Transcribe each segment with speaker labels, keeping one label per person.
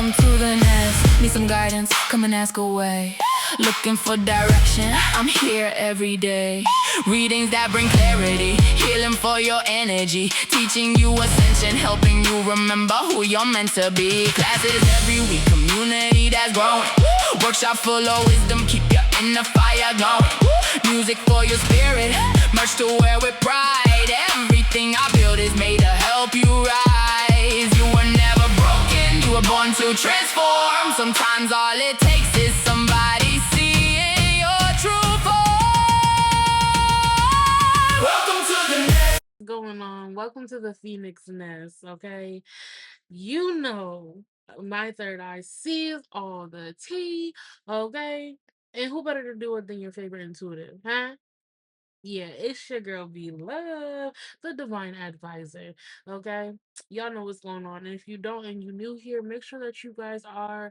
Speaker 1: Welcome to the nest. Need some guidance? Come and ask away. Looking for direction? I'm here every day. Readings that bring clarity, healing for your energy, teaching you ascension, helping you remember who you're meant to be. Classes every week, community that's growing. Workshop full of wisdom, keep your inner fire going. Music for your spirit, merch to wear with pride. Everything I build is made to help you rise. You were never broken, you were born to transform. Sometimes all it takes is somebody seeing your true form. Welcome to the nest.
Speaker 2: Going on. Welcome to the Phoenix Nest, okay? You know, my third eye sees all the tea, okay? And who better to do it than your favorite intuitive, huh? Yeah, it's your girl BLove, the divine advisor. Okay, y'all know what's going on. And if you don't and you new here, make sure that you guys are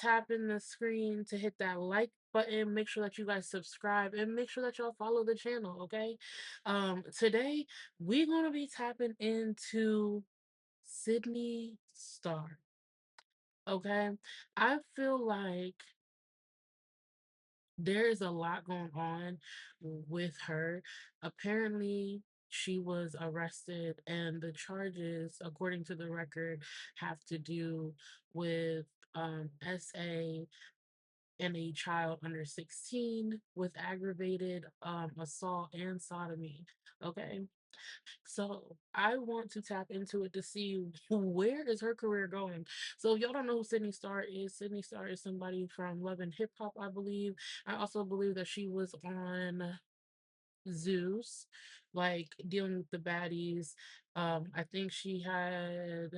Speaker 2: tapping the screen to hit that like button. Make sure that you guys subscribe and make sure that y'all follow the channel. Okay, today we're gonna be tapping into Sidney Starr. Okay, I feel like there is a lot going on with her. Apparently, she was arrested, and the charges, according to the record, have to do with SA and a child under 16 with aggravated assault and sodomy. Okay. So I want to tap into it to see where is her career going. So if y'all don't know who Sydney Starr is, Sydney Starr is somebody from Love and Hip Hop, I believe. I also believe that she was on Zeus, like dealing with the baddies. I think she had,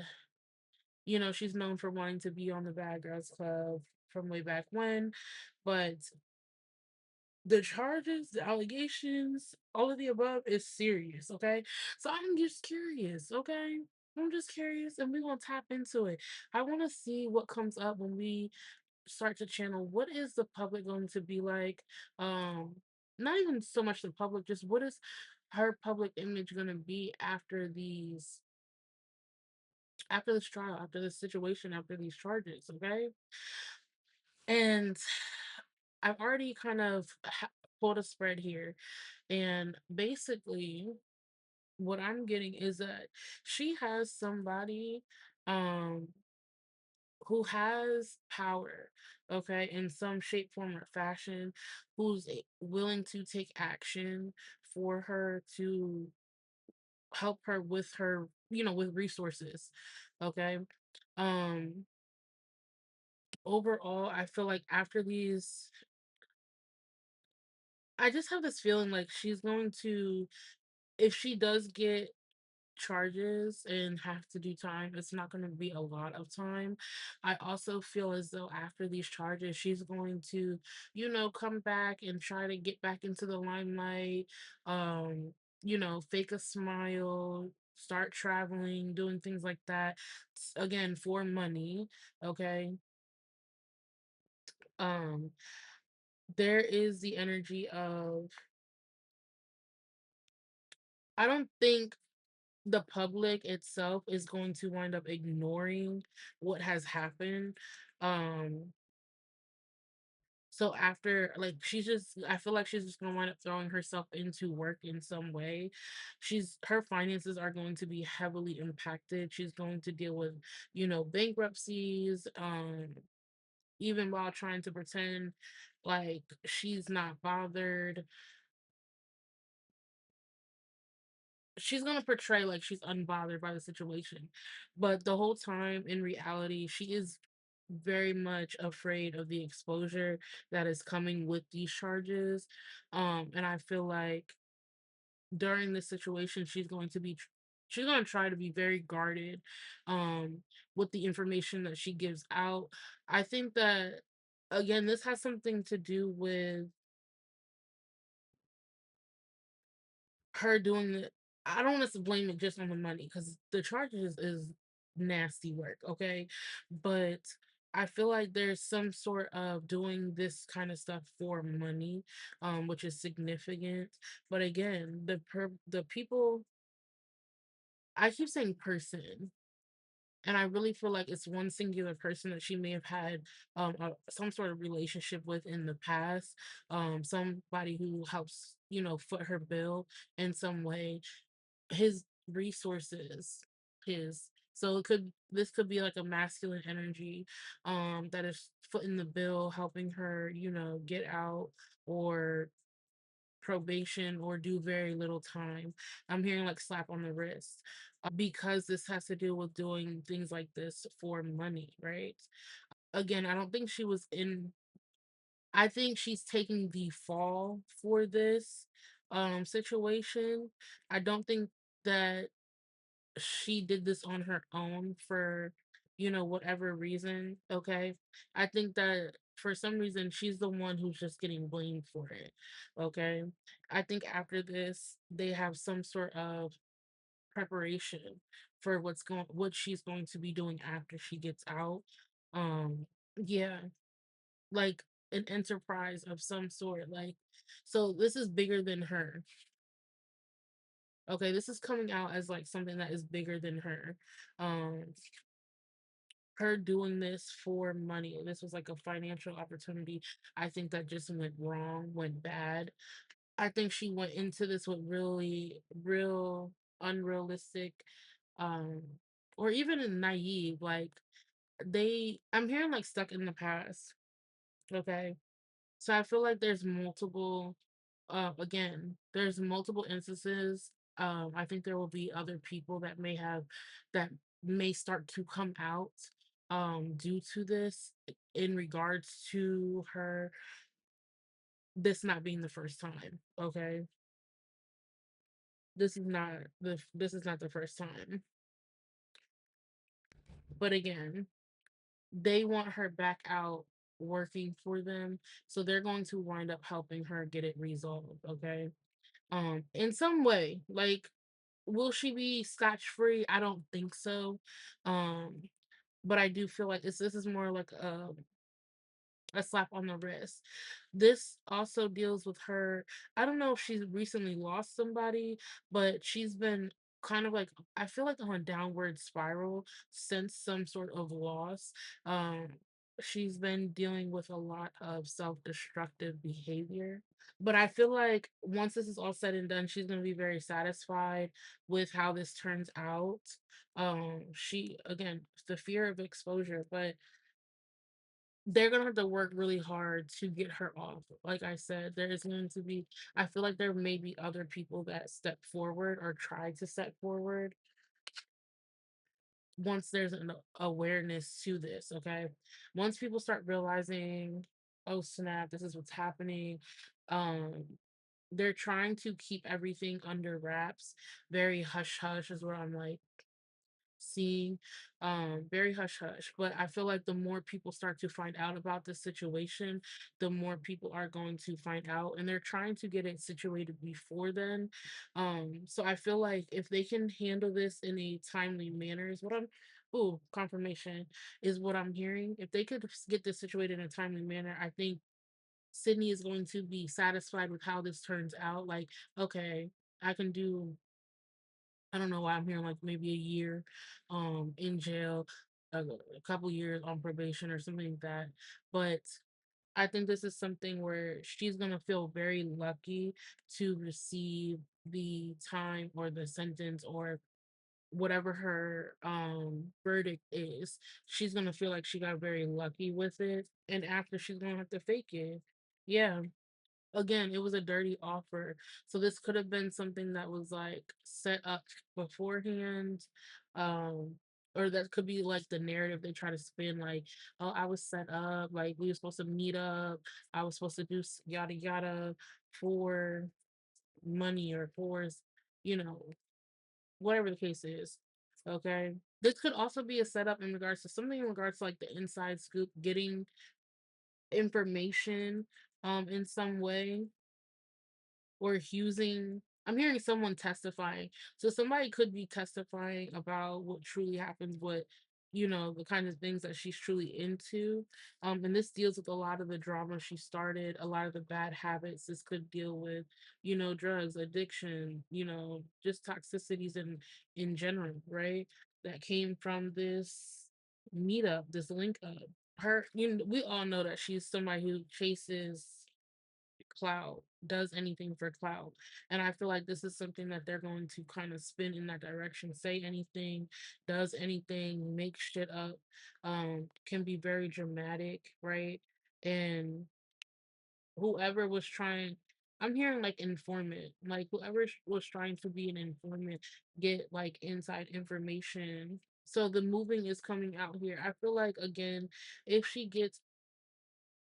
Speaker 2: she's known for wanting to be on the Bad Girls Club from way back when, but the charges, the allegations, all of the above is serious, okay? So I'm just curious, okay? I'm just curious and we're gonna tap into it. I wanna see what comes up when we start to channel. What is the public going to be like? Um, Not even so much the public, just what is her public image gonna be after this trial, after this situation, after these charges, okay? And I've already kind of pulled a spread here. And basically, what I'm getting is that she has somebody um who has power, okay, in some shape, form, or fashion, who's willing to take action for her to help her with her, with resources. Okay. Um Overall, I feel like after these, I just have this feeling like she's going to, if she does get charges and have to do time, it's not going to be a lot of time. I also feel as though after these charges, she's going to, come back and try to get back into the limelight, fake a smile, start traveling, doing things like that, again, for money. Okay. Um, there is the energy of, I don't think the public itself is going to wind up ignoring what has happened. Um, so after, like, I feel like she's just gonna wind up throwing herself into work in some way. Her finances are going to be heavily impacted. She's going to deal with, bankruptcies, even while trying to pretend like she's not bothered. She's gonna portray like she's unbothered by the situation, but the whole time in reality she is very much afraid of the exposure that is coming with these charges. And I feel like during this situation she's going to try to be very guarded um with the information that she gives out. I think that, again, this has something to do with her doing the, I don't want to blame it just on the money because the charges is nasty work, okay? But I feel like there's some sort of doing this kind of stuff for money, which is significant. But again, the people, I keep saying person. And I really feel like it's one singular person that she may have had some sort of relationship with in the past, somebody who helps, foot her bill in some way. His resources, his so this could be like a masculine energy that is footing the bill, helping her, get out or probation or do very little time. I'm hearing like slap on the wrist. Because this has to do with doing things like this for money, right? Again, I don't think she was in I think she's taking the fall for this situation. I don't think that she did this on her own for, whatever reason, okay? I think that for some reason she's the one who's just getting blamed for it, okay? I think after this they have some sort of preparation for what she's going to be doing after she gets out. Um yeah, like an enterprise of some sort, like, so this is bigger than her. Okay, this is coming out as like something that is bigger than her. Um her doing this for money. This was like a financial opportunity. I think that just went wrong, went bad. I think she went into this with really real unrealistic um or even naive, like I'm hearing like stuck in the past. Okay. So I feel like there's multiple again, there's multiple instances. I think there will be other people that may start to come out due to this in regards to her this not being the first time. Okay. This is not the first time. But again, they want her back out working for them. So they're going to wind up helping her get it resolved, okay? In some way. Like, will she be scotch free? I don't think so. Um, but I do feel like this is more like a slap on the wrist. This also deals with her. I don't know if she's recently lost somebody, but she's been kind of like, I feel like, on a downward spiral since some sort of loss. Um, she's been dealing with a lot of self-destructive behavior. But I feel like once this is all said and done, she's gonna be very satisfied with how this turns out. She again, the fear of exposure, but they're gonna have to work really hard to get her off. Like I said, there is going to be I feel like there may be other people that step forward or try to step forward once there's an awareness to this, okay? Once people start realizing, oh snap, this is what's happening. Um, they're trying to keep everything under wraps, very hush hush is where I'm like seeing very hush hush, but I feel like the more people start to find out about this situation, the more people are going to find out, and they're trying to get it situated before then. So I feel like if they can handle this in a timely manner is what I'm ooh confirmation is what I'm hearing. If they could get this situated in a timely manner, I think Sydney is going to be satisfied with how this turns out. Like, okay, I can do I don't know why I'm hearing like maybe a year in jail, a couple years on probation or something like that. But I think this is something where she's gonna feel very lucky to receive the time or the sentence or whatever her verdict is. She's gonna feel like she got very lucky with it. And after she's gonna have to fake it. Yeah, again, it was a dirty offer. So this could have been something that was like set up beforehand. Um, or that could be like the narrative they try to spin, like, oh, I was set up, like we were supposed to meet up, I was supposed to do yada yada for money or for you know, whatever the case is. Okay. This could also be a setup in regards to something in regards to like the inside scoop, getting information in some way or using I'm hearing someone testifying. So somebody could be testifying about what truly happens, what the kind of things that she's truly into. And this deals with a lot of the drama she started, a lot of the bad habits. This could deal with, drugs, addiction, just toxicities in general, right? that came from this meetup, this link up. Her, we all know that she's somebody who chases clout, does anything for clout. And I feel like this is something that they're going to kind of spin in that direction, say anything, does anything, make shit up, can be very dramatic, right? And whoever was trying, I'm hearing like informant, like whoever was trying to be an informant, get like inside information. So the moving is coming out here. I feel like again, if she gets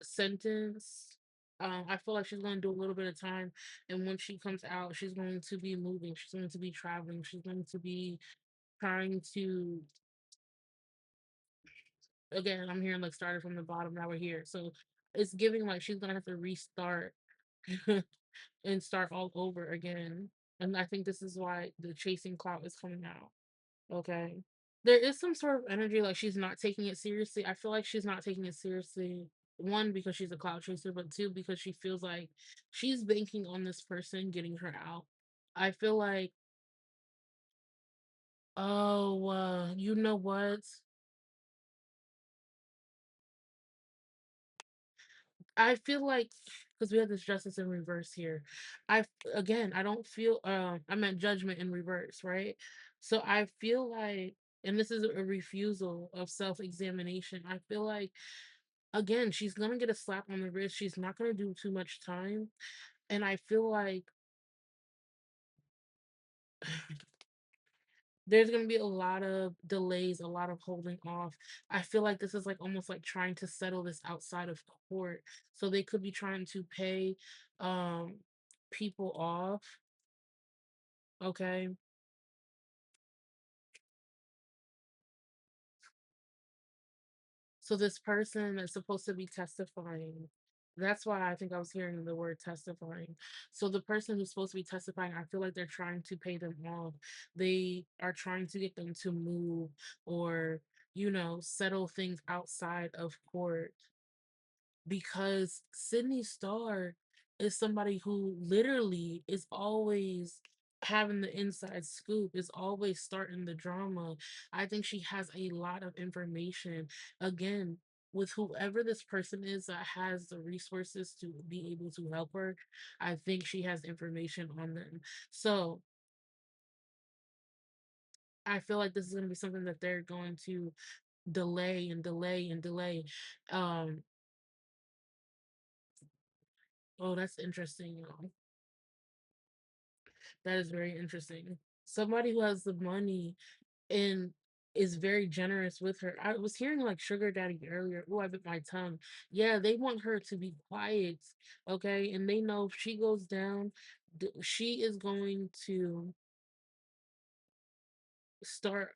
Speaker 2: sentenced, I feel like she's going to do a little bit of time, and when she comes out, she's going to be moving. She's going to be traveling. She's going to be trying to. Again, I'm hearing like started from the bottom. Now we're here, so it's giving like she's gonna have to restart and start all over again. And I think this is why the chasing clout is coming out. Okay. There is some sort of energy like she's not taking it seriously. I feel like she's not taking it seriously. One, because she's a cloud chaser, but two, because she feels like she's banking on this person getting her out. I feel like, oh, you know what? I feel like because we have this justice in reverse here. Again, I don't feel I meant judgment in reverse, right? So I feel like, and this is a refusal of self-examination. I feel like again, she's gonna get a slap on the wrist. She's not gonna do too much time. And I feel like there's gonna be a lot of delays, a lot of holding off. I feel like this is like almost like trying to settle this outside of court. So they could be trying to pay um people off. Okay. So this person that's supposed to be testifying, that's why I think I was hearing the word testifying. So the person who's supposed to be testifying, I feel like they're trying to pay them off. They are trying to get them to move or, settle things outside of court because Sydney Starr is somebody who literally is always having the inside scoop, is always starting the drama. I think she has a lot of information. Again, with whoever this person is that has the resources to be able to help her, I think she has information on them. So I feel like this is going to be something that they're going to delay and delay and delay. Um, oh, that's interesting, y'all. That is very interesting. Somebody who has the money and is very generous with her. I was hearing like sugar daddy earlier. Oh, I bit my tongue. Yeah, they want her to be quiet, okay? And they know if she goes down, she is going to start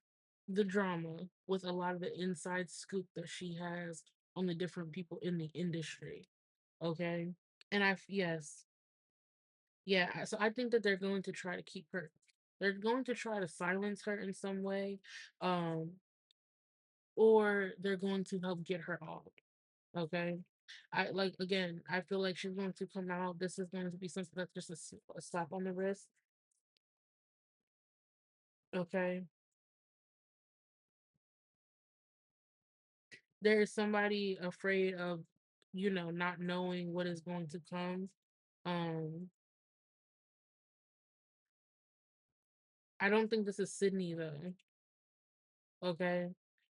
Speaker 2: the drama with a lot of the inside scoop that she has on the different people in the industry, okay? And yes, yeah, so I think that they're going to try to keep her. They're going to try to silence her in some way, um, or they're going to help get her off. Okay, I like again. I feel like she's going to come out. This is going to be something that's just a slap on the wrist. Okay, there is somebody afraid of, not knowing what is going to come. Um, I don't think this is Sydney though. Okay,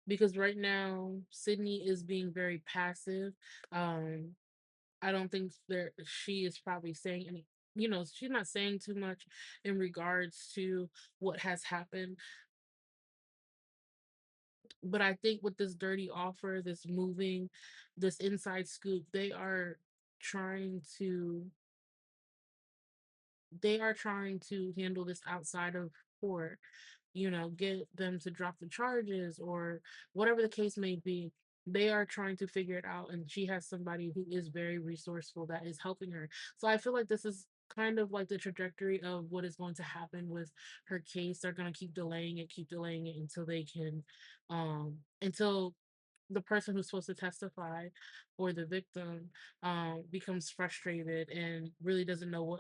Speaker 2: because right now Sydney is being very passive. Um, I don't think there she is probably saying any, she's not saying too much in regards to what has happened. But I think with this dirty offer, this moving, this inside scoop, trying to they are trying to handle this outside of court, get them to drop the charges or whatever the case may be. They are trying to figure it out, and she has somebody who is very resourceful that is helping her. So I feel like this is kind of like the trajectory of what is going to happen with her case. They're going to keep delaying it until they can, until the person who's supposed to testify or the victim becomes frustrated and really doesn't know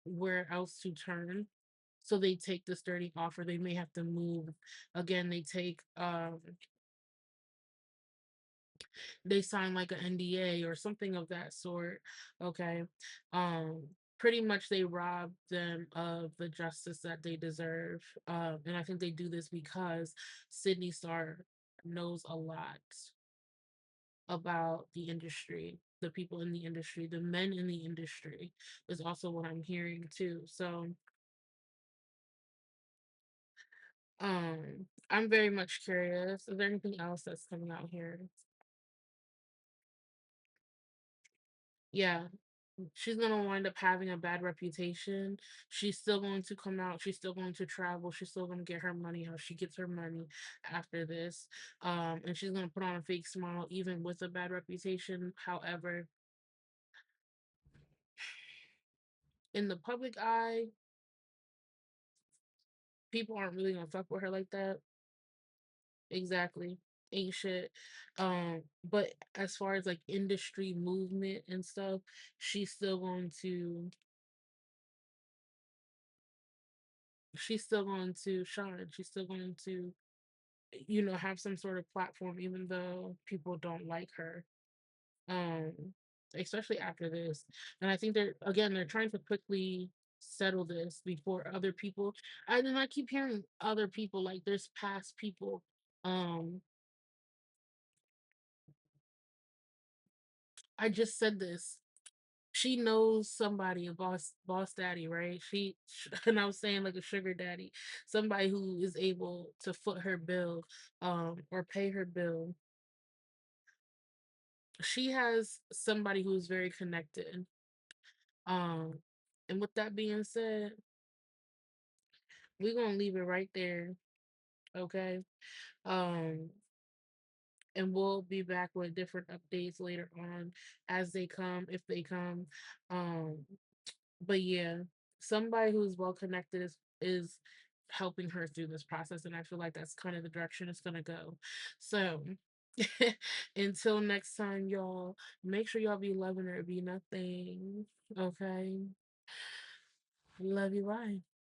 Speaker 2: where else to turn. So they take the sturdy offer. They may have to move again. They sign like an NDA or something of that sort. Okay. Um, Pretty much they rob them of the justice that they deserve. And I think they do this because Sidney Starr knows a lot about the industry, the people in the industry, the men in the industry is also what I'm hearing too. So I'm very much curious. Is there anything else that's coming out here? Yeah. She's gonna wind up having a bad reputation. She's still going to come out. She's still going to travel. She's still gonna get her money how she gets her money after this. And she's gonna put on a fake smile even with a bad reputation. However, in the public eye, people aren't really gonna fuck with her like that. Exactly. Ain't shit. But as far as like industry movement and stuff, she's still going to she's still going to shine. She's still going to, have some sort of platform even though people don't like her. Um, Especially after this. And I think they're trying to quickly settle this before other people. And then I keep hearing other people like there's past people. Um, I just said this. She knows somebody, a boss daddy, right? And I was saying like a sugar daddy, somebody who is able to foot her bill, or pay her bill. She has somebody who's very connected. Um, and with that being said, we're gonna leave it right there, okay? Um, and we'll be back with different updates later on as they come, if they come. Um, but yeah, somebody who's well connected is helping her through this process, and I feel like that's kind of the direction it's gonna go. So until next time, y'all, make sure y'all be loving or be nothing. Okay. Love you. Bye.